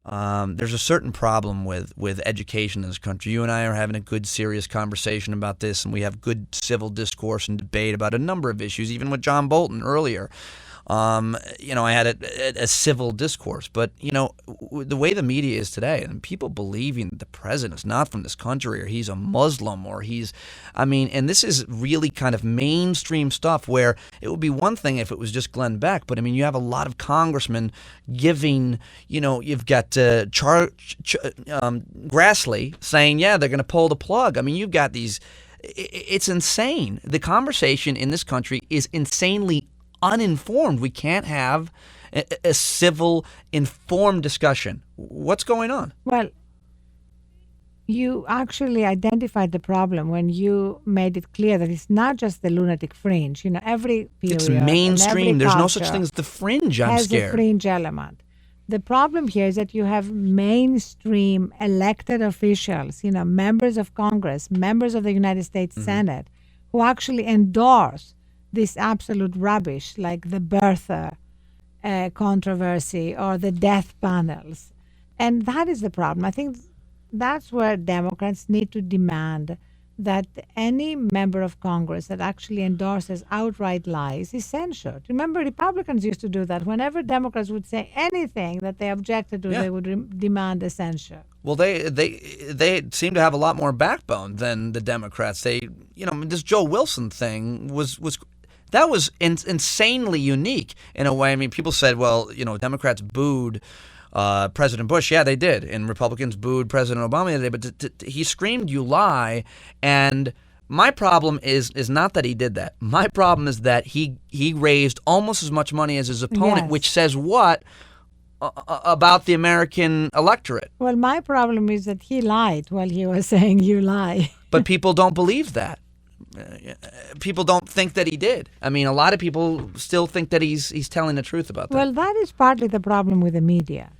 there's a certain problem with education in this country. You and I are having a good, serious conversation about this, and we have good civil discourse and debate about a number of issues, even with John Bolton earlier. I had a civil discourse, but, the way the media is today, and people believing that the president is not from this country, or he's a Muslim, or and this is really kind of mainstream stuff where it would be one thing if it was just Glenn Beck, but you have a lot of congressmen giving, you've got Grassley saying, yeah, they're going to pull the plug. You've got these, it's insane. The conversation in this country is insanely uninformed. We can't have a civil, informed discussion. What's going on? Well, you actually identified the problem when you made it clear that it's not just the lunatic fringe. Every period, it's mainstream. Every There's no such thing as the fringe. I'm scared. Has a fringe element. The problem here is that you have mainstream elected officials, members of Congress, members of the United States Senate, who actually endorse this absolute rubbish, like the birther controversy or the death panels. And that is the problem. I think that's where Democrats need to demand that any member of Congress that actually endorses outright lies is censured. Remember, Republicans used to do that. Whenever Democrats would say anything that they objected to, they would demand a censure. Well, they seem to have a lot more backbone than the Democrats. This Joe Wilson thing was insanely unique in a way. People said, well, Democrats booed President Bush. Yeah, they did. And Republicans booed President Obama the other day. But he screamed, "You lie." And my problem is not that he did that. My problem is that he raised almost as much money as his opponent, which says what about the American electorate? Well, my problem is that he lied while he was saying "you lie." But people don't believe that. People don't think that he did. A lot of people still think that he's telling the truth about that. Well, that is partly the problem with the media,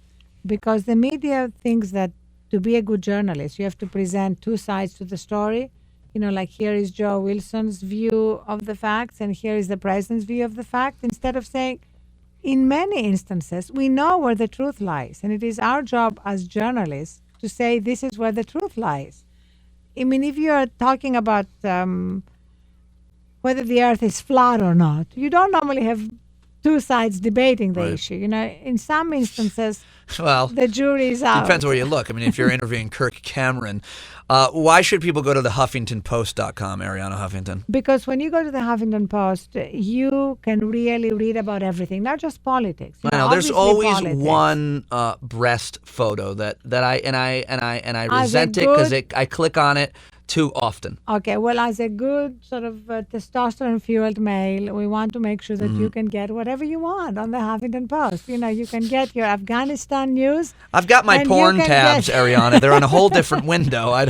because the media thinks that to be a good journalist, you have to present two sides to the story. Like here is Joe Wilson's view of the facts, and here is the president's view of the fact, instead of saying, in many instances, we know where the truth lies, and it is our job as journalists to say this is where the truth lies. If you're talking about whether the earth is flat or not, you don't normally have two sides debating the issue. In some instances, the jury is out. Depends where you look. If you're interviewing Kirk Cameron, why should people go to the HuffingtonPost.com, Arianna Huffington? Because when you go to the Huffington Post, you can really read about everything, not just politics. I know there's always one breast photo that I resent it because I click on it too often. Okay, well, as a good sort of testosterone-fueled male, we want to make sure that you can get whatever you want on the Huffington Post. You can get your Afghanistan news. I've got my porn tabs, Arianna. They're on a whole different window.